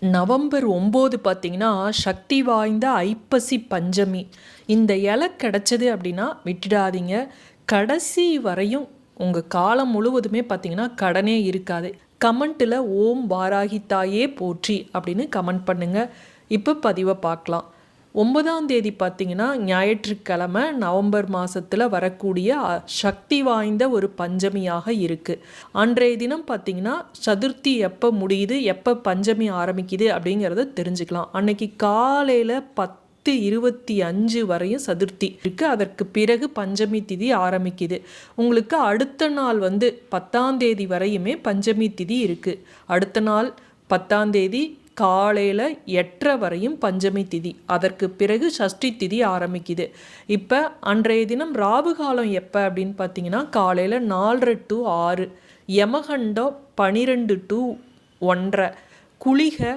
November 9 பார்த்தீங்கன்னா, சக்தி வாய்ந்த ஐப்பசி பஞ்சமி. இந்த இலை கிடைச்சது அப்படின்னா விட்டுடாதீங்க. கடைசி வரையும் உங்கள் காலம் முழுவதுமே பார்த்தீங்கன்னா கடனே இருக்காது. கமெண்ட்டில் ஓம் வாராகி தாயே போற்றி அப்படின்னு கமெண்ட் பண்ணுங்கள். இப்போ பதிவை பார்க்கலாம். 9ஆம் தேதி பார்த்தீங்கன்னா ஞாயிற்றுக்கிழமை நவம்பர் மாதத்தில் வரக்கூடிய சக்தி வாய்ந்த ஒரு பஞ்சமியாக இருக்குது. அன்றைய தினம் பார்த்தீங்கன்னா சதுர்த்தி எப்போ முடியுது, எப்போ பஞ்சமி ஆரம்பிக்குது அப்படிங்கிறத தெரிஞ்சுக்கலாம். அன்னைக்கு காலையில் 10:25 வரையும் சதுர்த்தி இருக்குது. அதற்கு பிறகு பஞ்சமி திதி ஆரம்பிக்குது. உங்களுக்கு அடுத்த நாள் 10ஆம் தேதி வரையுமே பஞ்சமி திதி இருக்குது. அடுத்த நாள் 10ஆம் தேதி காலையில் 8:30 வரையும் பஞ்சமி திதி. அதற்கு பிறகு சஷ்டி திதி ஆரம்பிக்குது. இப்போ அன்றைய தினம் ராவு காலம் எப்போ அப்படின்னு பார்த்தீங்கன்னா காலையில் 4:30 to 6, யமகண்டம் 12 to 1:30, குளிகை